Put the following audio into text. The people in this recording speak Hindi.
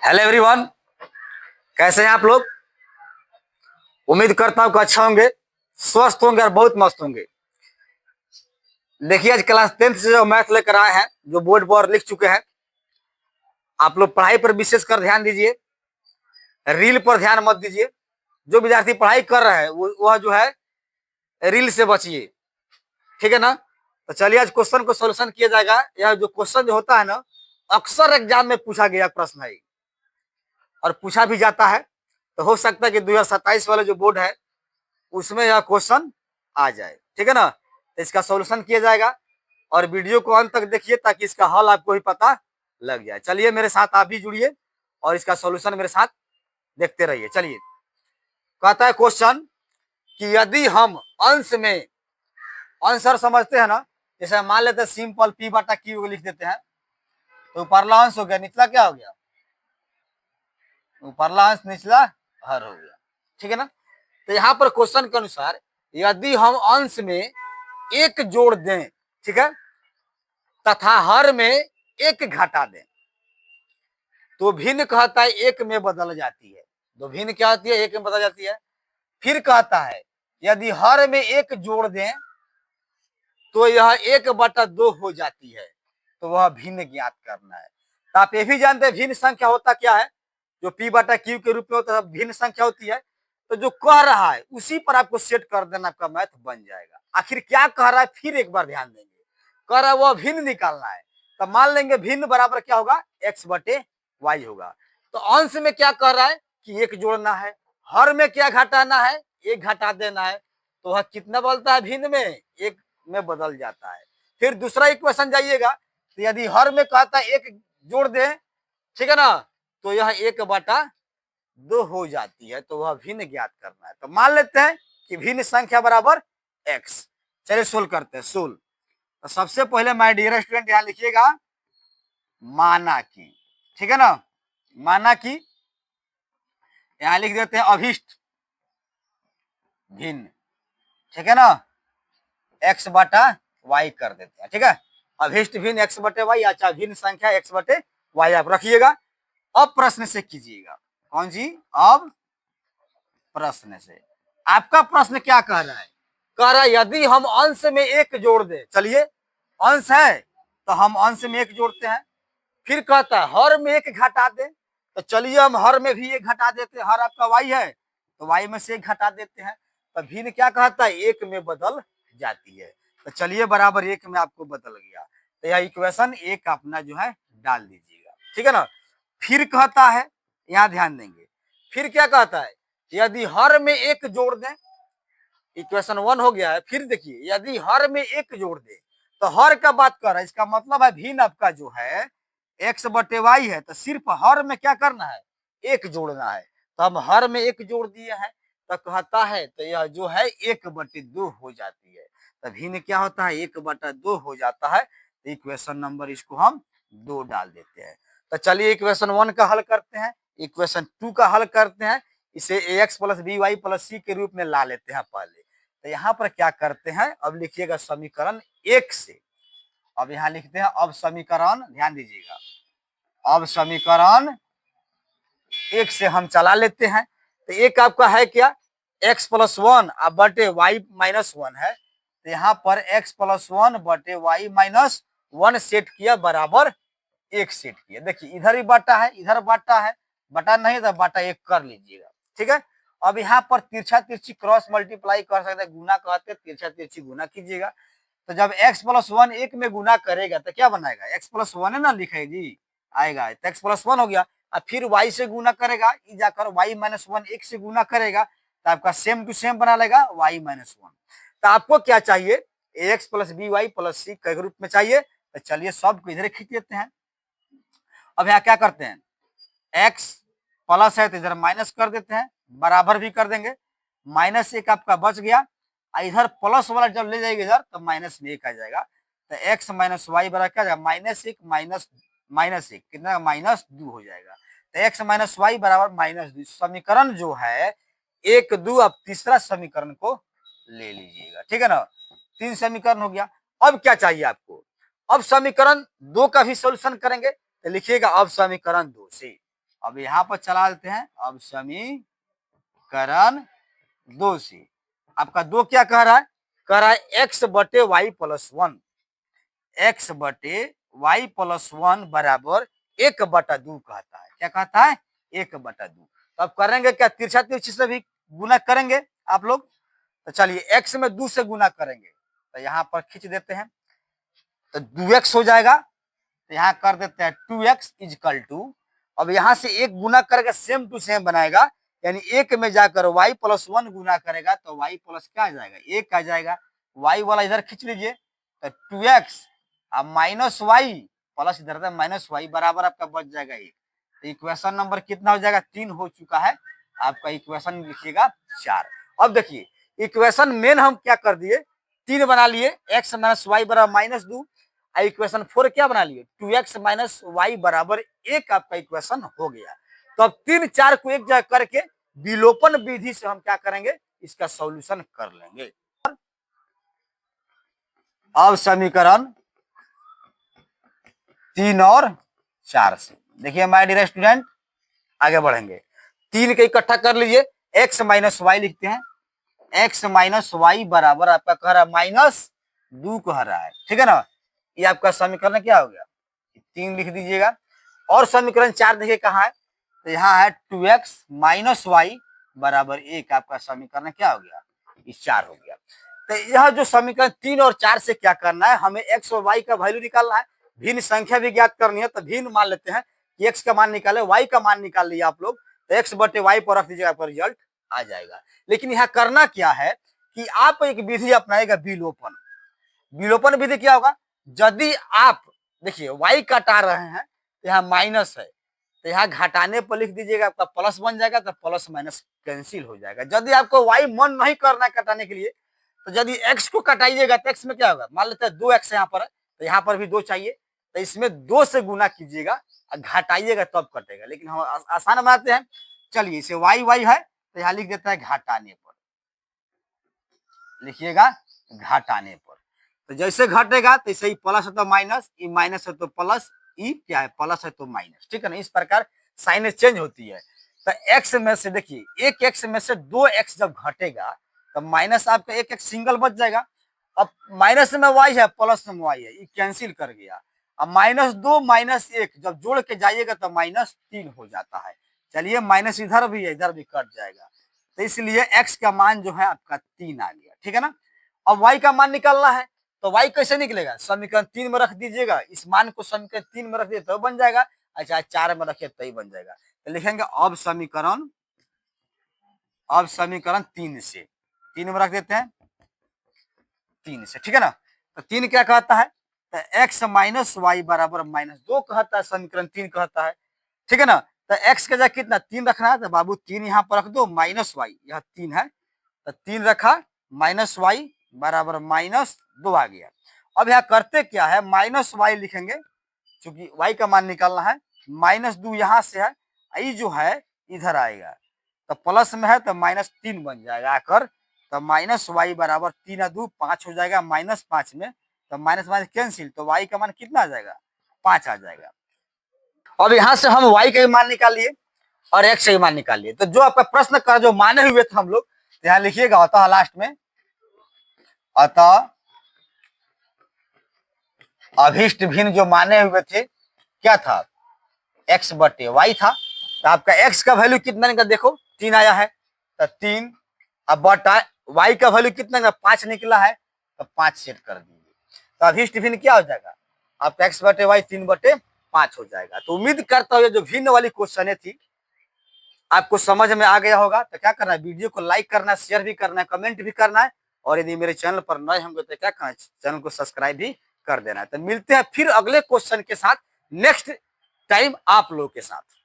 हेलो एवरीवन, कैसे हैं आप लोग। उम्मीद करता हूं कि अच्छा होंगे, स्वस्थ होंगे और बहुत मस्त होंगे। देखिए, आज क्लास 10th से जो मैथ लेकर आए हैं, जो बोर्ड पर लिख चुके हैं, आप लोग पढ़ाई पर विशेष कर ध्यान दीजिए, रील पर ध्यान मत दीजिए। जो विद्यार्थी पढ़ाई कर रहे हैं वह जो है रील से बचिए, ठीक है ना। तो चलिए, आज क्वेश्चन को सोल्यूशन किया जाएगा। यह जो क्वेश्चन जो होता है ना, अक्सर एग्जाम में पूछा गया प्रश्न है और पूछा भी जाता है। तो हो सकता है कि 2027 वाले जो बोर्ड है उसमें यह क्वेश्चन आ जाए, ठीक है ना। तो इसका सॉल्यूशन किया जाएगा और वीडियो को अंत तक देखिए ताकि इसका हल आपको भी पता लग जाए। चलिए, मेरे साथ आप भी जुड़िए और इसका सॉल्यूशन मेरे साथ देखते रहिए। चलिए, कहता है क्वेश्चन कि यदि हम अंश में, आंसर समझते हैं ना, जैसे मान लेते हैं सिंपल पी बटा क्यू लिख देते हैं, तो ऊपरला अंश हो गया, निचला क्या हो गया, ऊपरला अंश निचला हर हो गया, ठीक है ना। तो यहाँ पर क्वेश्चन के अनुसार यदि हम अंश में एक जोड़ दें, ठीक है, तथा हर में एक घटा दें, तो भिन्न कहता है एक में बदल जाती है। तो भिन्न क्या होती है, एक में बदल जाती है। फिर कहता है यदि हर में एक जोड़ दें तो यह 1/2 हो जाती है, तो वह भिन्न ज्ञात करना है। तो आप ये भी जानते हैं भिन्न संख्या होता क्या है, जो पी बटा क्यू के रूप में होता है, भिन्न संख्या होती है। तो जो कह रहा है उसी पर आपको सेट कर देना, आपका मैथ बन जाएगा। आखिर क्या कह रहा है फिर एक बार ध्यान देंगे। कह रहा है वह भिन्न निकालना है, तो मान लेंगे भिन्न बराबर क्या होगा, x/y होगा। तो अंश में क्या कह रहा है कि एक जोड़ना है, हर में क्या घटाना है, एक घटा देना है। तो वह कितना बोलता है, भिन्न में एक में बदल जाता है। फिर दूसरा इक्वेशन जाइएगा, तो यदि हर में कहता है एक जोड़ दे, ठीक है ना, तो यह 1/2 हो जाती है, तो वह भिन्न ज्ञात करना है। तो मान लेते हैं कि भिन्न संख्या बराबर x। चलिए सोल्व करते हैं। सोल्व, तो सबसे पहले माय डियर स्टूडेंट यहां लिखिएगा माना की, ठीक है ना, माना की यहां लिख देते हैं अभिष्ट भिन्न, ठीक है ना, x/y कर देते हैं, ठीक है। अभिष्ट भिन्न x/y, अच्छा भिन्न संख्या x/y आप रखिएगा। अब प्रश्न से कीजिएगा। कौन जी, अब प्रश्न से। आपका प्रश्न क्या कह रहा है, कह रहा है यदि हम अंश में एक जोड़ दे। चलिए, अंश है तो हम अंश में एक जोड़ते हैं। फिर कहता है हर में एक घटा दे, तो चलिए हम हर में भी एक घटा देते हैं। हर आपका y है तो y में से एक घटा देते हैं। तो भिन्न क्या कहता है, एक में बदल जाती है। तो चलिए बराबर एक में आपको बदल गया, तो यह इक्वेशन एक अपना जो है डाल दीजिएगा, ठीक है ना। फिर कहता है, यहां ध्यान देंगे, फिर क्या कहता है, यदि हर में एक जोड़ दें, इक्वेशन 1 हो गया है। फिर देखिए, यदि हर में एक जोड़ दे, तो हर का बात कर रहा है, इसका मतलब है भिन्न आपका जो है x/y है, तो सिर्फ हर में क्या करना है, एक जोड़ना है। तो हम हर में एक जोड़ दिए हैं, तो कहता है तो यह जो है 1/2 हो जाती है। तो भिन्न क्या होता है, 1/2 हो जाता है। तो इक्वेशन नंबर इसको हम 2 डाल देते हैं। तो चलिए इक्वेशन 1 का हल करते हैं, इक्वेशन 2 का हल करते हैं। इसे ax + by + c के रूप में ला लेते हैं पहले। तो यहाँ पर क्या करते हैं, अब लिखिएगा समीकरण 1 से। अब यहाँ लिखते हैं अब समीकरण, ध्यान दीजिएगा, अब समीकरण 1 से हम चला लेते हैं। तो एक आपका है क्या, x + 1 बटे y - 1 है। तो यहाँ पर x + 1 बटे y - 1 सेट किया बराबर 1 सेट किया। देखिए इधर ही बटा है, इधर बटा है, बटा नहीं तो बटा 1 कर लीजिएगा, ठीक है। अब यहाँ पर तिरछा तिरछी क्रॉस मल्टीप्लाई कर सकते हैं, गुना कहते हैं, तिरछा तिरछी गुना कीजिएगा। तो जब x + 1 1 में गुना करेगा तो क्या बनाएगा, x + 1 है ना, लिखे जी आएगा, तो x + 1 हो गया। अब फिर y से गुना करेगा, ई जाकर y - 1 1 से गुना करेगा, तो आपका सेम टू सेम बना लेगा y - 1। तो आपको क्या चाहिए, ax + by + c के रूप में चाहिए। तो चलिए सबको इधर खींच देते हैं। अब यहाँ क्या करते हैं, x प्लस है तो इधर माइनस कर देते हैं, बराबर भी कर देंगे, -1 आपका बच गया। इधर प्लस वाला जब ले जाएगा इधर तो माइनस में 1 आ जाएगा। तो x - y बराबर क्या जाएगा, -1 -1 कितना, -2 हो जाएगा। तो x - y बराबर -2। समीकरण जो है 1 2, अब तीसरा समीकरण को ले लीजिएगा, ठीक है ना। 3 समीकरण हो गया। अब क्या चाहिए आपको, अब समीकरण 2 का भी सोल्यूशन करेंगे। तो लिखिएगा अब समीकरण 2 से, अब यहाँ पर चला देते हैं। अब समीकरण 2 से आपका 2 क्या कह रहा है? कह रहा है एक्स बटे वाई प्लस 1, एक्स बटे वाई प्लस 1 बराबर 1/2 कहता है। क्या कहता है? 1/2। तो अब करेंगे क्या? तिरछा तिरछी से भी गुना करेंगे आप लोग। तो चलिए एक्स में 2 से गुना करेंगे, तो यहाँ पर खींच देते हैं, तो 2x हो जाएगा। तो यहाँ कर देते हैं 2x इजकल टू, अब यहाँ से एक गुना करके सेम टू सेम बनाएगा, यानी एक में जाकर y प्लस 1 गुना करेगा तो y प्लस क्या आ जाएगा? 1 आ जाएगा। y वाला इधर खींच लीजिए, तो 2x अब माइनस वाई प्लस इधर माइनस वाई बराबर आपका बच जाएगा 1। तो इक्वेशन नंबर कितना हो जाएगा? 3 हो चुका है आपका। इक्वेशन लिखिएगा 4। अब देखिए इक्वेशन मेन हम क्या कर दिए? 3 बना लिए, x माइनस वाई बराबर -2। इक्वेशन 4 क्या बना लिए? 2x माइनस वाई बराबर 1 आपका इक्वेशन हो गया। तो अब 3 4 को एक जगह करके विलोपन विधि से हम क्या करेंगे? इसका सॉल्यूशन कर लेंगे। अब समीकरण 3 और 4 से देखिए माय डियर स्टूडेंट, आगे बढ़ेंगे। 3 के इकट्ठा कर लीजिए, x माइनस वाई लिखते हैं। x माइनस वाई बराबर आपका कह रहा है -2 कह रहा है, ठीक है ना। ये आपका समीकरण क्या हो गया? 3 लिख दीजिएगा। और समीकरण 4 देखिए कहाँ है? तो यहाँ है 2x माइनस वाई बराबर 1। आपका समीकरण क्या हो गया? इस 4 हो गया। तो यह जो समीकरण 3 और 4 से क्या करना है? हमें x और y का वैल्यू निकालना है, भिन्न संख्या भी ज्ञात करनी है। तो भिन्न मान लेते हैं कि x का मान निकाले, y का मान निकाल लिया आप लोग, तो x बटे y पर रख दीजिएगा, आपका रिजल्ट आ जाएगा। लेकिन यहाँ करना क्या है कि आप एक विधि अपनाएगा विलोपन। विलोपन विधि क्या होगा? यदि आप देखिए y काटा रहे हैं तो यहाँ माइनस है, तो यहाँ घटाने पर लिख दीजिएगा, आपका प्लस बन जाएगा, तो प्लस माइनस कैंसिल हो जाएगा। यदि आपको y मन नहीं करना है कटाने के लिए, तो यदि x को कटाइएगा तो x में क्या होगा? मान लेते हैं 2x यहाँ पर है, तो यहाँ पर भी 2 चाहिए, तो इसमें 2 से गुना कीजिएगा, घटाइएगा तब कटेगा। लेकिन हम आसान बनाते हैं, चलिए इसे y है तो यहाँ लिख देता है घटाने पर, लिखिएगा घटाने पर। तो जैसे घटेगा तैसे ही प्लस है तो माइनस, ई माइनस है तो प्लस, ई क्या है? प्लस है तो माइनस, ठीक है ना। इस प्रकार साइन चेंज होती है। तो x में से देखिए एक x में से 2x जब घटेगा तो माइनस आपका एक x सिंगल बच जाएगा। अब माइनस में y है, प्लस में y है, ये कैंसिल कर गया। अब -2 -1 जब जोड़ के जाइएगा तो -3 हो जाता है। चलिए माइनस इधर भी है, इधर भी कट जाएगा, तो इसलिए x का मान जो है आपका 3 आ गया, ठीक है ना। अब y का मान निकालना है, तो y कैसे निकलेगा? समीकरण 3 में रख दीजिएगा, इस मान को समीकरण 3 में रख दिए तो बन जाएगा, अच्छा 4 में रखे तो ही बन जाएगा। तो लिखेंगे अब समीकरण 3 से, 3 में रख देते हैं 3 से, ठीक है ना। तो 3 क्या कहता है? तो x माइनस वाई बराबर -2 कहता है, समीकरण 3 कहता है, ठीक है ना। तो x का जगह कितना 3 रखना है, तो बाबू 3 यहाँ पर रख दो, माइनस वाई यह 3 है, तो 3 रखा, माइनस वाई बराबर -2 आ गया। अब यहाँ करते क्या है? माइनस वाई लिखेंगे, क्योंकि y का मान निकालना है। -2 यहाँ से है, ये जो है इधर आएगा, तो प्लस में है तो -3 बन जाएगा आकर। तो माइनस वाई बराबर 3 2 5 हो जाएगा, -5 में तो माइनस माइनस कैंसिल, तो y का मान कितना आ जाएगा? 5 आ जाएगा। अब यहाँ से हम y का मान निकाल लिए और x का मान निकाल लिए। तो जो आपका प्रश्न का जो माने हुए थे हम लोग, तो यहाँ लिखिएगा अतः लास्ट में, अतः अभिष्ट भिन्न जो माने हुए थे क्या था? x बटे y था। तो आपका x का वैल्यू कितना निकला? देखो 3 आया है, तो 3, अब बटा y का वैल्यू कितना निकला? 5 निकला है, तो 5 सेट कर दीजिए। तो अभिष्ट भिन्न क्या हो जाएगा? आपका x बटे y 3/5 हो जाएगा। तो उम्मीद करता हूँ जो भिन्न वाली क्वेश्चन थी आपको समझ में आ गया होगा। तो क्या करना है? वीडियो को लाइक करना है, शेयर भी करना है, कमेंट भी करना है, और यदि मेरे चैनल पर नए होंगे तो क्या करना है? चैनल को सब्सक्राइब भी कर देना है। तो मिलते हैं फिर अगले क्वेश्चन के साथ नेक्स्ट टाइम आप लोगों के साथ।